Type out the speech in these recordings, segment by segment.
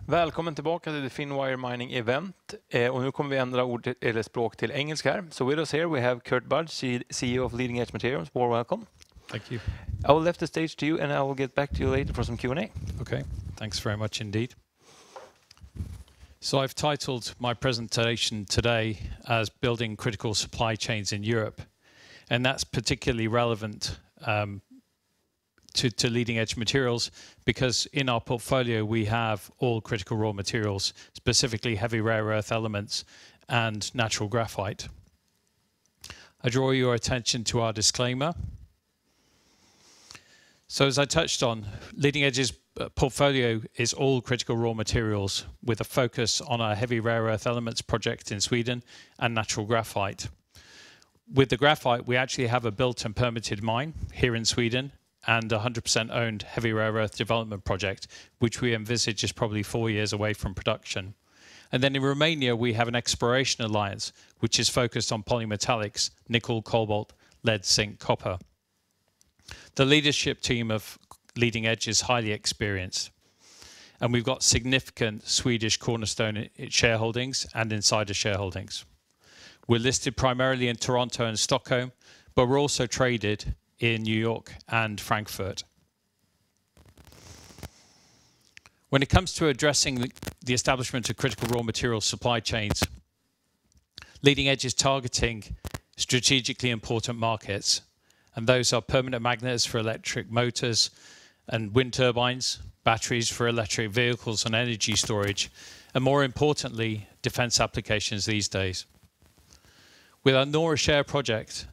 Välkommen tillbaka till the Finwire Mining Event. Och nu kommer vi ändra ord eller språk till engelska här. So with us here we have Kurt Budge, CEO of Leading Edge Materials. Warm welcome. Thank you. I will left the stage to you and I will get back to you later for some Q&A. Okay, thanks very much indeed. So I've titled my presentation today as Building Critical Supply Chains in Europe. And that's particularly relevant to leading edge materials because in our portfolio we have all critical raw materials, specifically heavy rare earth elements and natural graphite. I draw your attention to our disclaimer. So as I touched on, Leading Edge's portfolio is all critical raw materials with a focus on our heavy rare earth elements project in Sweden and natural graphite. With the graphite, we actually have a built and permitted mine here in Sweden and a 100% owned heavy rare earth development project, which we envisage is probably 4 years away from production. And then in Romania, we have an exploration alliance, which is focused on polymetallics, nickel, cobalt, lead, zinc, copper. The leadership team of Leading Edge is highly experienced. And we've got significant Swedish cornerstone shareholdings and insider shareholdings. We're listed primarily in Toronto and Stockholm, but we're also traded in New York and Frankfurt. When it comes to addressing the establishment of critical raw material supply chains, Leading Edge is targeting strategically important markets, and those are permanent magnets for electric motors and wind turbines, batteries for electric vehicles and energy storage, and more importantly, defense applications these days. With our Norra Share project,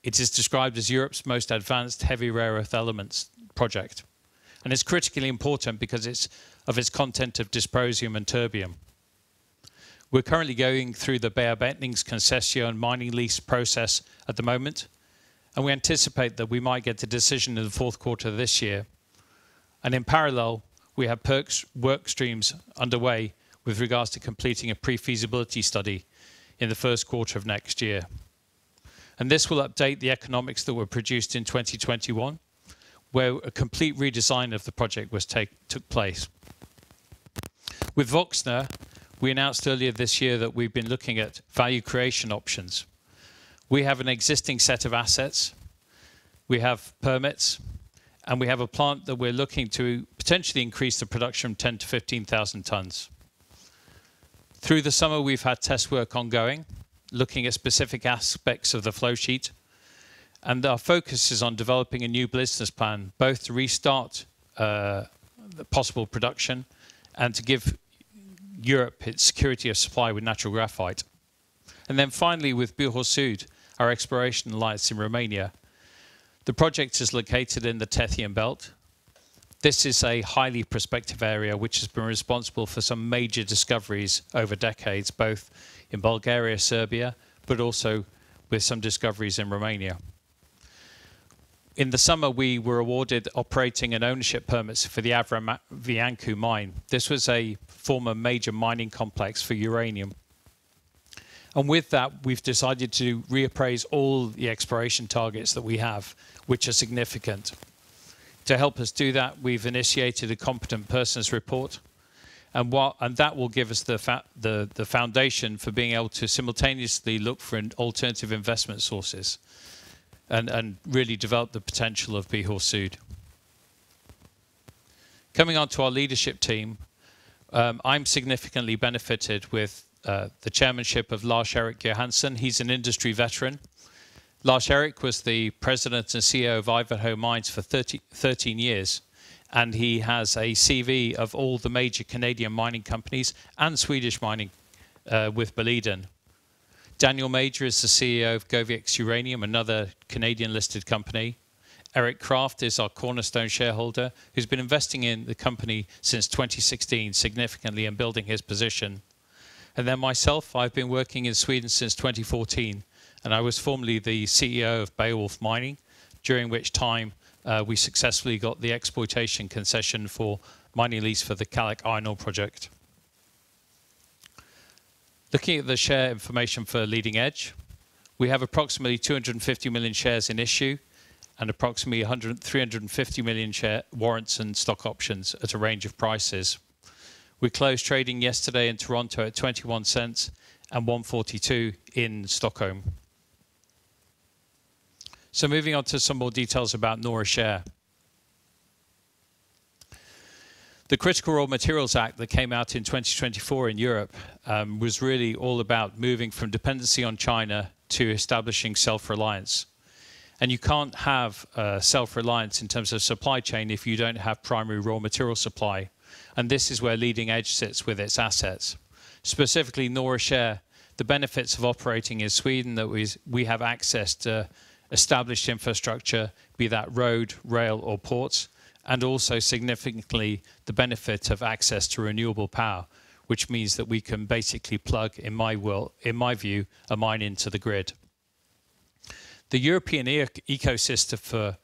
it is described as Europe's most advanced heavy rare earth elements project. And it's critically important because it's of its content of dysprosium and terbium. We're currently going through the bearbetningskoncession mining lease process at the moment, and we anticipate that we might get a decision in the fourth quarter of this year. And in parallel, we have work streams underway with regards to completing a pre-feasibility study in the first quarter of next year. And this will update the economics that were produced in 2021, where a complete redesign of the project took place. With Voxner, we announced earlier this year that we've been looking at value creation options. We have an existing set of assets, we have permits, and we have a plant that we're looking to potentially increase the production from 10 to 15,000 tons. Through the summer, we've had test work ongoing, looking at specific aspects of the flow sheet. And our focus is on developing a new business plan, both to restart the possible production and to give Europe its security of supply with natural graphite. And then finally, with Bihor Sud, our exploration alliance in Romania, the project is located in the Tethyan Belt. This is a highly prospective area which has been responsible for some major discoveries over decades, both in Bulgaria, Serbia, but also with some discoveries in Romania. In the summer, we were awarded operating and ownership permits for the Avraviancu mine. This was a former major mining complex for uranium. And with that, we've decided to reappraise all the exploration targets that we have, which are significant. To help us do that, we've initiated a competent persons report, and that will give us the foundation for being able to simultaneously look for alternative investment sources and really develop the potential of Bihor Sud. Coming on to our leadership team, I'm significantly benefited with the chairmanship of Lars-Erik Johansson. He's an industry veteran. Lars-Erik was the president and CEO of Ivanhoe Mines for 13 years. And he has a CV of all the major Canadian mining companies and Swedish mining with Boliden. Daniel Major is the CEO of Govix Uranium, another Canadian-listed company. Eric Kraft is our cornerstone shareholder, who's been investing in the company since 2016, significantly and building his position. And then myself, I've been working in Sweden since 2014, and I was formerly the CEO of Beowulf Mining, during which time we successfully got the exploitation concession for mining lease for the Kallak iron ore project. Looking at the share information for Leading Edge, we have approximately 250 million shares in issue and approximately 350 million share warrants and stock options at a range of prices. We closed trading yesterday in Toronto at 21 cents and 142 in Stockholm. So moving on to some more details about Nora Share. The Critical Raw Materials Act that came out in 2024 in Europe was really all about moving from dependency on China to establishing self-reliance. And you can't have self-reliance in terms of supply chain if you don't have primary raw material supply. And this is where Leading Edge sits with its assets. Specifically, Nora Share, the benefits of operating in Sweden, that we have access to established infrastructure, be that road, rail or ports, and also significantly the benefit of access to renewable power, which means that we can basically plug, in my view, a mine into the grid. The European ecosystem for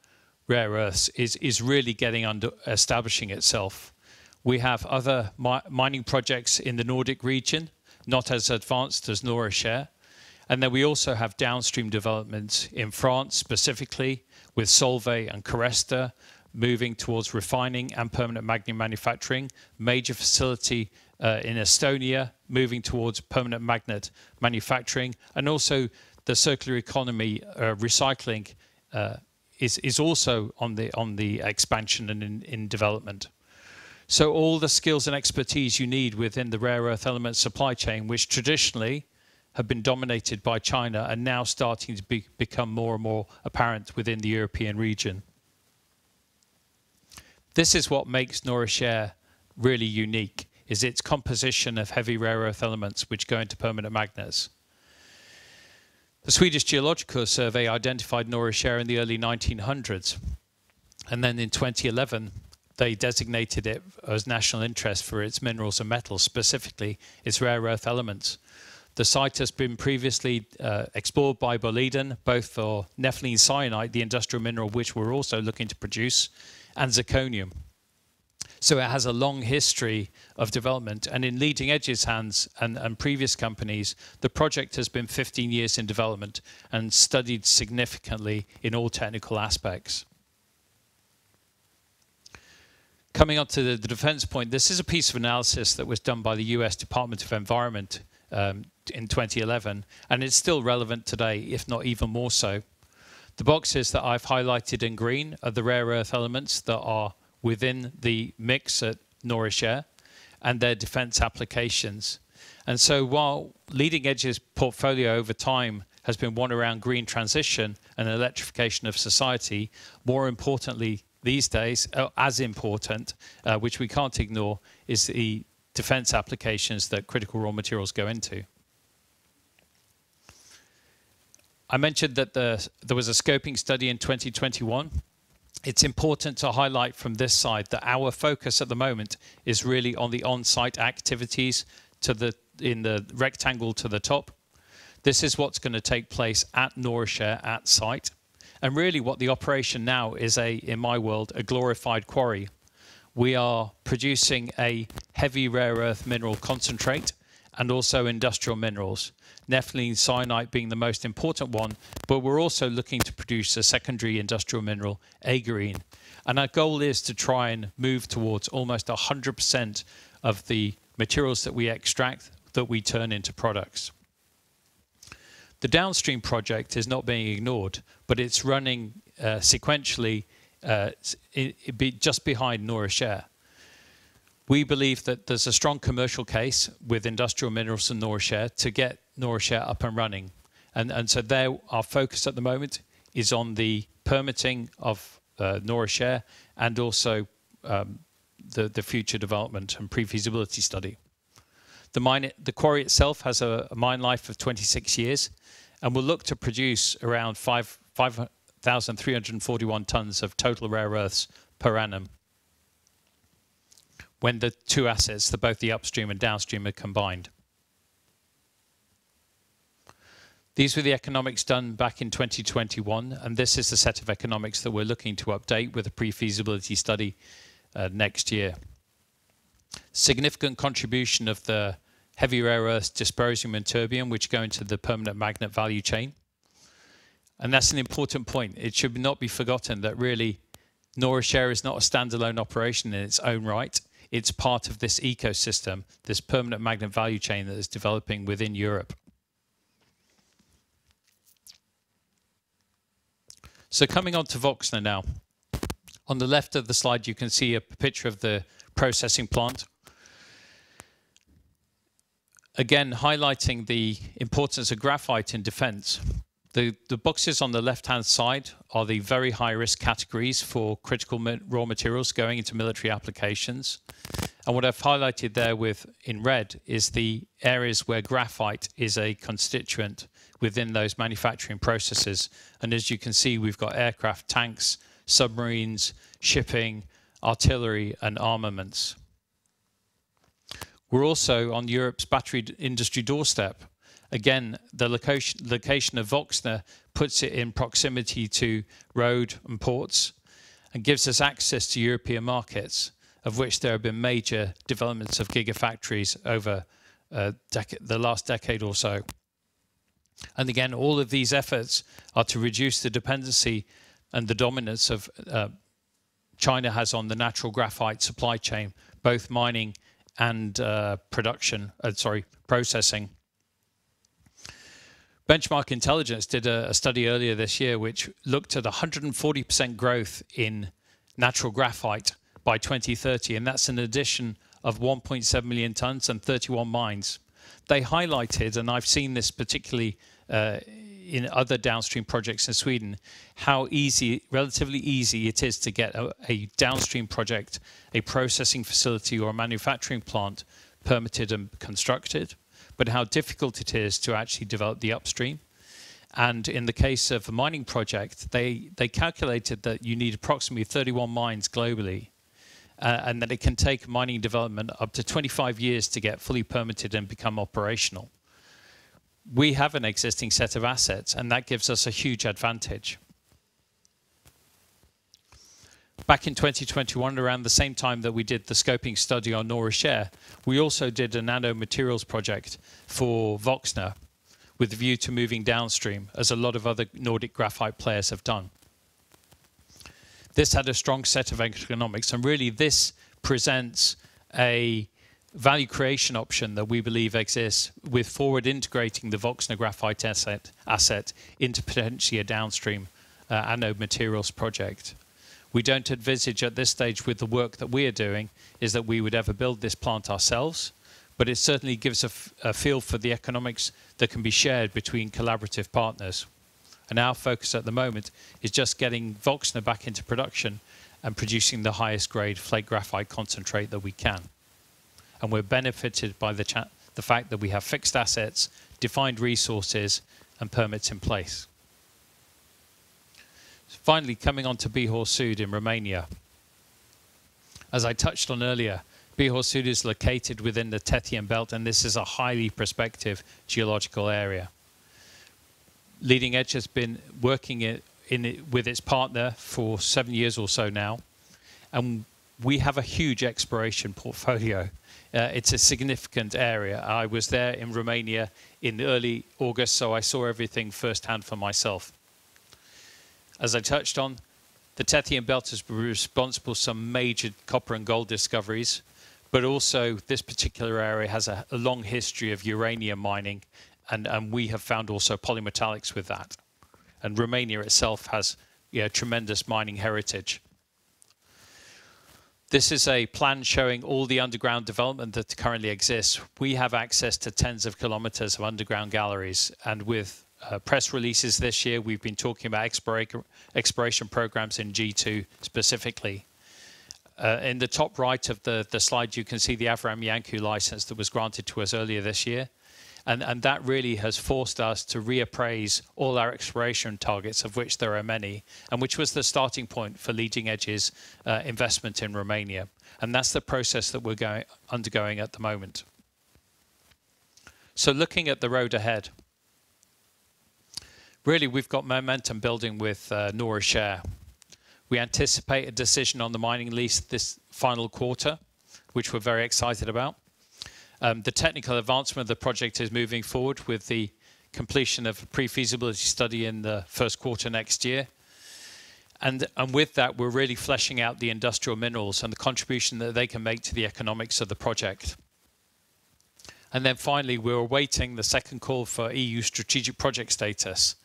rare earths is really establishing itself. We have other mining projects in the Nordic region, not as advanced as Nora Share. And then we also have downstream developments in France, specifically with Solvay and Caresta, moving towards refining and permanent magnet manufacturing. Major facility in Estonia, moving towards permanent magnet manufacturing. And also the circular economy recycling is also on the expansion and in development. So all the skills and expertise you need within the rare earth element supply chain, which traditionally have been dominated by China, are now starting to become more and more apparent within the European region. This is what makes Nora Share really unique, is its composition of heavy rare earth elements which go into permanent magnets. The Swedish Geological Survey identified Nora Share in the early 1900s, and then in 2011 they designated it as national interest for its minerals and metals, specifically its rare earth elements. The site has been previously explored by Boliden, both for nepheline cyanide, the industrial mineral which we're also looking to produce, and zirconium. So it has a long history of development, and in Leading Edge's hands and previous companies, the project has been 15 years in development and studied significantly in all technical aspects. Coming on to the defense point, this is a piece of analysis that was done by the US Department of Environment in 2011, and it's still relevant today, if not even more so. The boxes that I've highlighted in green are the rare earth elements that are within the mix at Nora Share and their defense applications. And so while Leading Edge's portfolio over time has been one around green transition and electrification of society, more importantly these days, as important, which we can't ignore, is the defense applications that critical raw materials go into. I mentioned that there was a scoping study in 2021. It's important to highlight from this side that our focus at the moment is really on the on-site activities in the rectangle to the top. This is what's going to take place at Nora Share at site. And really what the operation now is, in my world, a glorified quarry. We are producing a heavy rare earth mineral concentrate and also industrial minerals. Nepheline cyanide being the most important one, but we're also looking to produce a secondary industrial mineral, agarine. And our goal is to try and move towards almost 100% of the materials that we extract that we turn into products. The downstream project is not being ignored, but it's running sequentially just behind Nora Share. We believe that there's a strong commercial case with industrial minerals and Nora Share to get Nora Share up and running. And so there, our focus at the moment is on the permitting of Nora Share and also the future development and pre-feasibility study. The quarry itself has a mine life of 26 years and will look to produce around 5,341 tons of total rare earths per annum when the two assets, both the upstream and downstream, are combined. These were the economics done back in 2021, and this is the set of economics that we're looking to update with a pre-feasibility study next year. Significant contribution of the heavy rare earths, dysprosium and terbium, which go into the permanent magnet value chain. And that's an important point. It should not be forgotten that really Nora Share is not a standalone operation in its own right. it's part of this ecosystem, this permanent magnet value chain that is developing within Europe. So coming on to Voxna now. On the left of the slide, you can see a picture of the processing plant. Again, highlighting the importance of graphite in defense. The boxes on the left-hand side are the very high-risk categories for critical raw materials going into military applications. And what I've highlighted there in red is the areas where graphite is a constituent within those manufacturing processes. And as you can see, we've got aircraft, tanks, submarines, shipping, artillery, and armaments. We're also on Europe's battery industry doorstep. Again, the location of Voxna puts it in proximity to road and ports and gives us access to European markets, of which there have been major developments of gigafactories over the last decade or so. And again, all of these efforts are to reduce the dependency and the dominance of China has on the natural graphite supply chain, both mining and processing. Benchmark Intelligence did a study earlier this year which looked at 140% growth in natural graphite by 2030, and that's an addition of 1.7 million tons and 31 mines. They highlighted, and I've seen this particularly in other downstream projects in Sweden, how relatively easy it is to get a downstream project, a processing facility or a manufacturing plant permitted and constructed, but how difficult it is to actually develop the upstream. And in the case of a mining project, they calculated that you need approximately 31 mines globally, and that it can take mining development up to 25 years to get fully permitted and become operational. We have an existing set of assets, and that gives us a huge advantage. Back in 2021, around the same time that we did the scoping study on Norra Kärr, we also did a nanomaterials project for Voxna with a view to moving downstream, as a lot of other Nordic graphite players have done. This had a strong set of economics, and really this presents a value creation option that we believe exists with forward integrating the Voxna graphite asset into potentially a downstream anode materials project. We don't envisage at this stage with the work that we are doing is that we would ever build this plant ourselves, but it certainly gives a feel for the economics that can be shared between collaborative partners. And our focus at the moment is just getting Voxna back into production and producing the highest grade flake graphite concentrate that we can. And we're benefited by the fact that we have fixed assets, defined resources, and permits in place. Finally, coming on to Bihor Sud in Romania. As I touched on earlier, Bihor Sud is located within the Tethyan Belt, and this is a highly prospective geological area. Leading Edge has been working with its partner for 7 years or so now, and we have a huge exploration portfolio. It's a significant area. I was there in Romania in early August, so I saw everything firsthand for myself. As I touched on, the Tethyan Belt has been responsible for some major copper and gold discoveries, but also this particular area has a long history of uranium mining, and we have found also polymetallics with that. And Romania itself has tremendous mining heritage. This is a plan showing all the underground development that currently exists. We have access to tens of kilometers of underground galleries, and with press releases this year, we've been talking about exploration programs in G2 specifically. In the top right of the slide, you can see the Avram Yanku license that was granted to us earlier this year. And that really has forced us to reappraise all our exploration targets, of which there are many, and which was the starting point for Leading Edge's investment in Romania. And that's the process that we're undergoing at the moment. So looking at the road ahead, really we've got momentum building with Norra Kärr. We anticipate a decision on the mining lease this final quarter, which we're very excited about. The technical advancement of the project is moving forward with the completion of a pre-feasibility study in the first quarter next year. And with that, we're really fleshing out the industrial minerals and the contribution that they can make to the economics of the project. And then finally, we're awaiting the second call for EU strategic project status,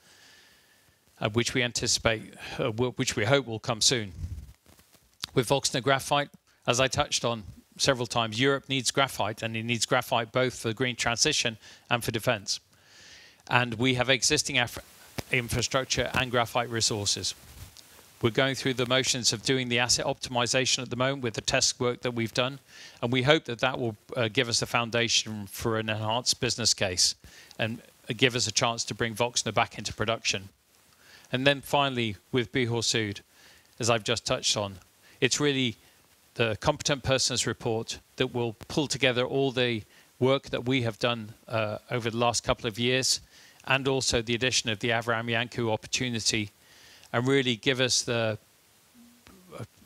which we anticipate, which we hope will come soon. With Voxner graphite, as I touched on several times, Europe needs graphite, and it needs graphite both for the green transition and for defense. And we have existing infrastructure and graphite resources. We're going through the motions of doing the asset optimization at the moment with the test work that we've done, and we hope that that will give us a foundation for an enhanced business case and give us a chance to bring Voxner back into production. And then finally, with Bihor, as I've just touched on, it's really the competent persons report that will pull together all the work that we have done over the last couple of years, and also the addition of the Avram Yanku opportunity, and really give us the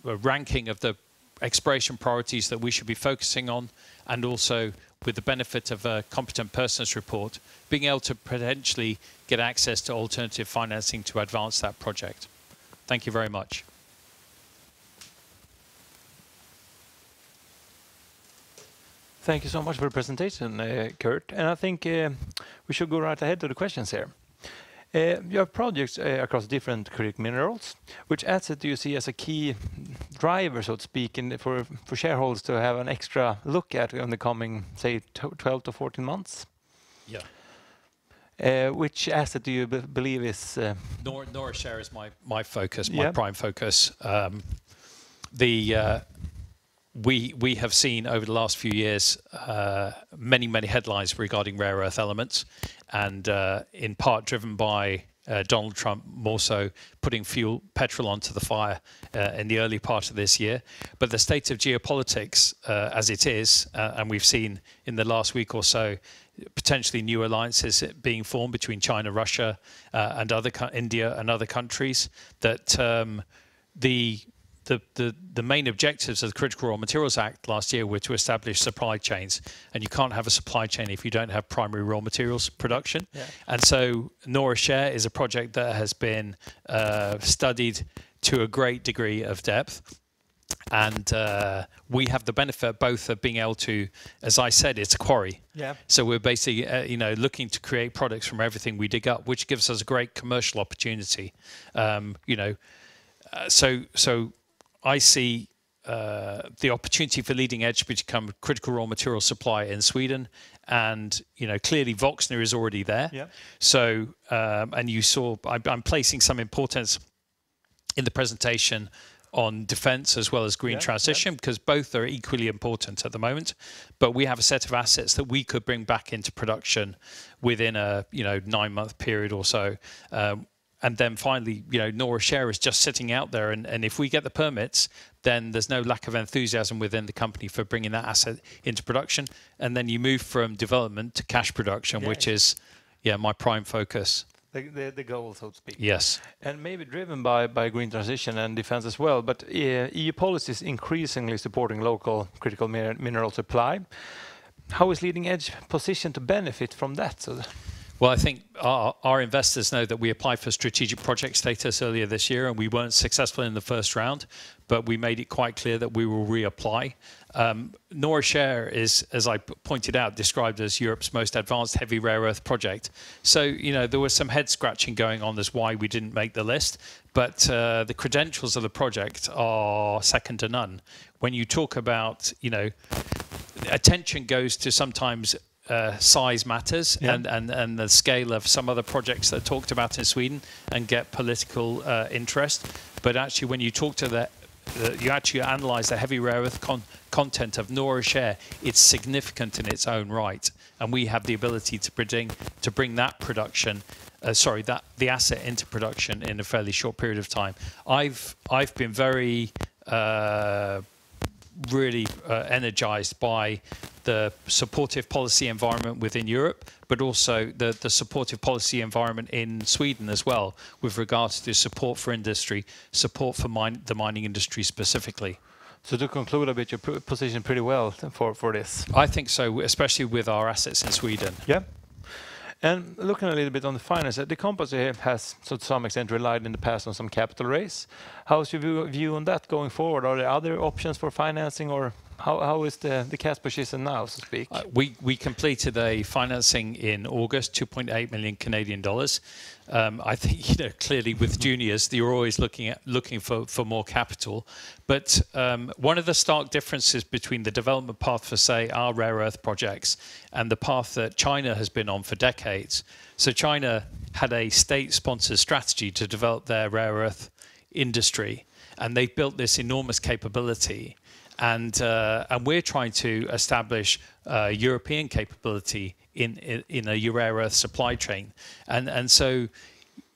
ranking of the exploration priorities that we should be focusing on, and also with the benefit of a competent persons report, being able to potentially get access to alternative financing to advance that project. Thank you very much. Thank you so much for the presentation, Kurt. And I think we should go right ahead to the questions here. You have projects across different critical minerals. Which asset do you see as a key driver, so to speak, for shareholders to have an extra look at in the coming, say, 12 to 14 months? Yeah. Which asset do you believe is... Norra share is my focus, my prime focus. We have seen over the last few years many headlines regarding rare earth elements, and in part driven by Donald Trump more so putting petrol onto the fire in the early part of this year. But the state of geopolitics as it is, and we've seen in the last week or so, potentially new alliances being formed between China, Russia, and India and other countries, that the main objectives of the Critical Raw Materials Act last year were to establish supply chains, and you can't have a supply chain if you don't have primary raw materials production. Yeah. And so Norra share is a project that has been studied to a great degree of depth, and we have the benefit both of being able to, as I said, it's a quarry. Yeah. So we're basically looking to create products from everything we dig up, which gives us a great commercial opportunity. So I see the opportunity for Leading Edge to become a critical raw material supplier in Sweden, and clearly Voxner is already there. Yeah. So and you saw I'm placing some importance in the presentation on defense as well as green transition, because both are equally important at the moment. But we have a set of assets that we could bring back into production within a 9-month period or so. And then finally, Norra share is just sitting out there. And if we get the permits, then there's no lack of enthusiasm within the company for bringing that asset into production. And then you move from development to cash production, which is, my prime focus. The goal, so to speak. Yes. And maybe driven by green transition and defense as well. But EU policy is increasingly supporting local critical mineral supply. How is Leading Edge positioned to benefit from that? Well, I think our investors know that we applied for strategic project status earlier this year, and we weren't successful in the first round, but we made it quite clear that we will reapply. Norra share is, as I pointed out, described as Europe's most advanced heavy rare earth project. So, there was some head scratching going on as why we didn't make the list, but the credentials of the project are second to none. When you talk about, attention goes to sometimes size matters, and the scale of some other projects that are talked about in Sweden and get political interest. But actually, when you talk to you actually analyze the heavy rare earth content of Norra share, it's significant in its own right, and we have the ability to bring that production, the asset into production in a fairly short period of time. I've been very really energized by the supportive policy environment within Europe, but also the supportive policy environment in Sweden as well, with regards to support for industry, support for the mining industry specifically. So to conclude a bit, you're positioned pretty well for this. I think so, especially with our assets in Sweden. Yeah. And looking a little bit on the finance, the company has, so to some extent, relied in the past on some capital raise. How's your view on that going forward? Are there other options for financing, or how is the cash position now, so to speak? We completed a financing in August, 2.8 million Canadian dollars. I think, clearly with juniors, you're always looking for more capital. But one of the stark differences between the development path for, say, our rare earth projects and the path that China has been on for decades. So China had a state-sponsored strategy to develop their rare earth industry, and they've built this enormous capability. And we're trying to establish European capability in a rare earth supply chain, and so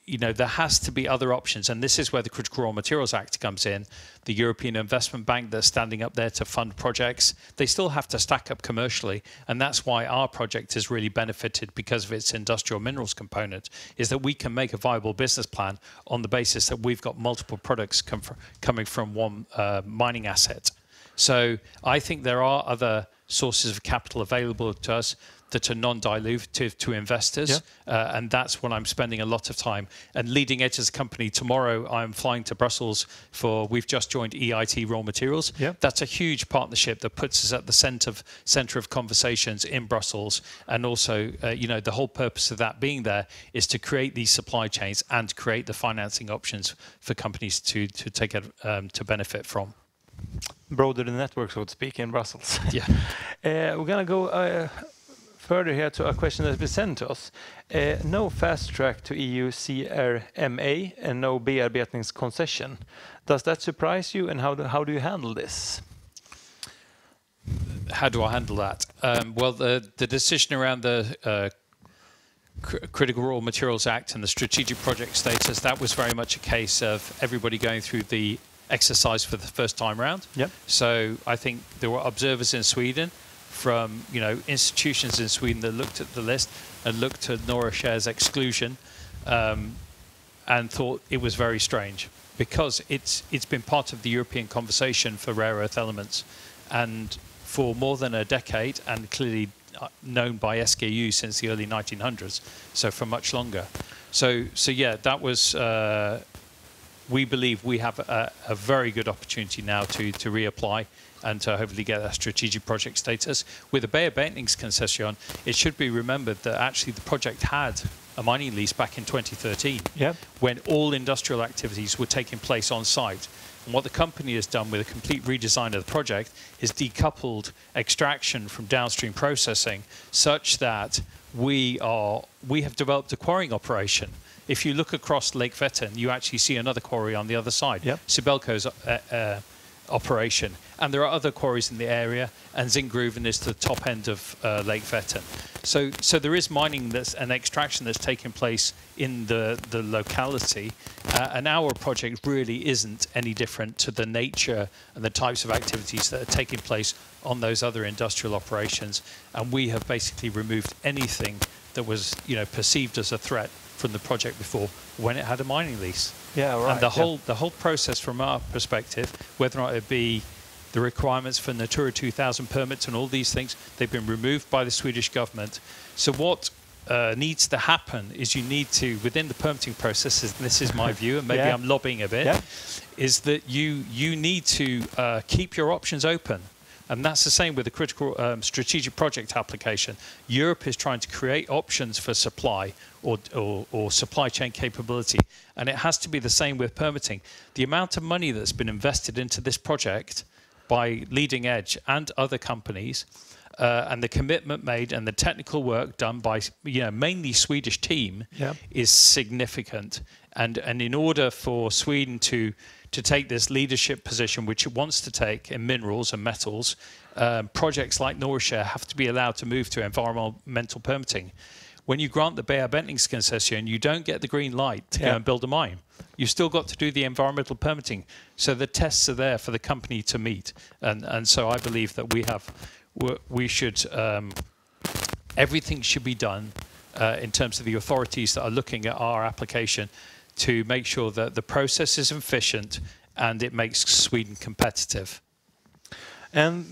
there has to be other options, and this is where the Critical Raw Materials Act comes in. The European Investment Bank that's standing up there to fund projects, they still have to stack up commercially, and that's why our project has really benefited because of its industrial minerals component, is that we can make a viable business plan on the basis that we've got multiple products coming from one mining asset. So I think there are other sources of capital available to us that are non-dilutive to investors, and that's what I'm spending a lot of time. And Leading Edge as a company, tomorrow I'm flying to Brussels we've just joined EIT Raw Materials. That's a huge partnership that puts us at the center of conversations in Brussels, and also the whole purpose of that being there is to create these supply chains and create the financing options for companies to take to benefit from. Broader the network, so to speak, in Brussels. Yeah. We're going to go further here to a question that's been sent to us. No fast track to EU CRMA and no bearbetningskoncession. Does that surprise you, and how do you handle this? How do I handle that? Well, the decision around the Critical Raw Materials Act and the strategic project status, that was very much a case of everybody going through the exercise for the first time round. So I think there were observers in Sweden from institutions in Sweden that looked at the list and looked at Norra Share's exclusion and thought it was very strange, because it's been part of the European conversation for rare earth elements, and for more than a decade, and clearly known by SKU since the early 1900s, so for much longer. So yeah, that was we believe we have a very good opportunity now to reapply and to hopefully get a strategic project status. With the bearbetningskoncession, it should be remembered that actually the project had a mining lease back in 2013, when all industrial activities were taking place on site. And what the company has done with a complete redesign of the project is decoupled extraction from downstream processing, such that we have developed a quarrying operation. If you look across Lake Vättern, you actually see another quarry on the other side, Sibelco's operation. And there are other quarries in the area, and Zinkgruvan is to the top end of Lake Vättern. So there is mining and extraction that's taking place in the locality, and our project really isn't any different to the nature and the types of activities that are taking place on those other industrial operations. And we have basically removed anything that was perceived as a threat from the project before, when it had a mining lease. And the whole process from our perspective, whether or not it be the requirements for Natura 2000 permits and all these things, they've been removed by the Swedish government. So what needs to happen is you need to, within the permitting process, and this is my view, and maybe I'm lobbying a bit, is that you need to keep your options open. And that's the same with the critical strategic project application. Europe is trying to create options for supply or supply chain capability. And it has to be the same with permitting. The amount of money that's been invested into this project by Leading Edge and other companies, and the commitment made and the technical work done by mainly Swedish team is significant. And in order for Sweden to take this leadership position, which it wants to take in minerals and metals, projects like Norra Share have to be allowed to move to environmental permitting. When you grant the bearbetningskoncession, you don't get the green light to go and build a mine. You've still got to do the environmental permitting. So the tests are there for the company to meet. And so I believe that everything should be done in terms of the authorities that are looking at our application to make sure that the process is efficient and it makes Sweden competitive. And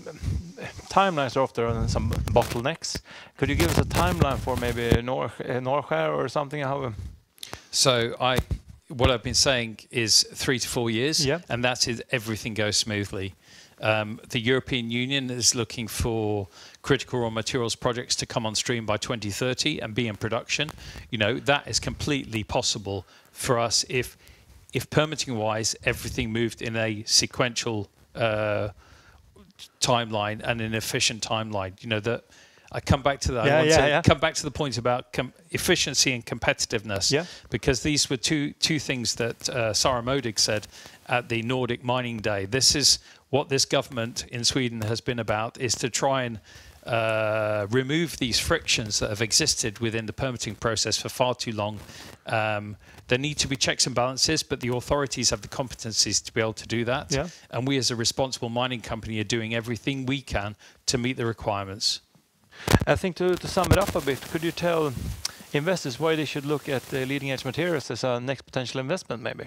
timelines are often some bottlenecks. Could you give us a timeline for maybe Norskär or something? How? So what I've been saying is 3 to 4 years, Yeah. and that's if everything goes smoothly. The European Union is looking for critical raw materials projects to come on stream by 2030 and be in production. You know, that is completely possible for us if permitting-wise everything moved in a sequential timeline and an efficient timeline. You know, that I come back to that. I want to come back to the point about efficiency and competitiveness, because these were two things that Sara Modig said at the Nordic Mining Day. This is what this government in Sweden has been about, is to try and remove these frictions that have existed within the permitting process for far too long. There need to be checks and balances, but the authorities have the competencies to be able to do that. Yeah. And we as a responsible mining company are doing everything we can to meet the requirements. I think to sum it up a bit, could you tell investors why they should look at leading edge materials as a next potential investment maybe?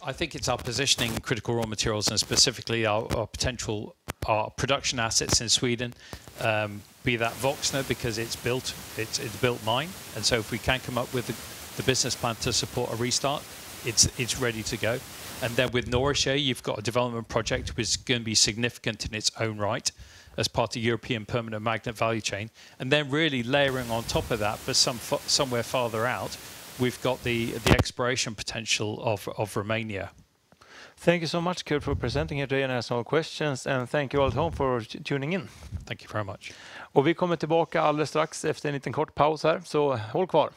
I think it's our positioning in critical raw materials, and specifically our production assets in Sweden, be that Voxna, because it's built mine, and so if we can come up with the business plan to support a restart, it's ready to go. And then with Norskär, you've got a development project which is going to be significant in its own right as part of European permanent magnet value chain, and then really layering on top of that, but somewhere farther out, we've got the exploration potential of Romania. Thank you so much, Kurt, for presenting here today and asking all questions, and thank you all at home for tuning in. Thank you very much. Och vi kommer tillbaka alldeles strax efter en liten kort paus här, så håll kvar.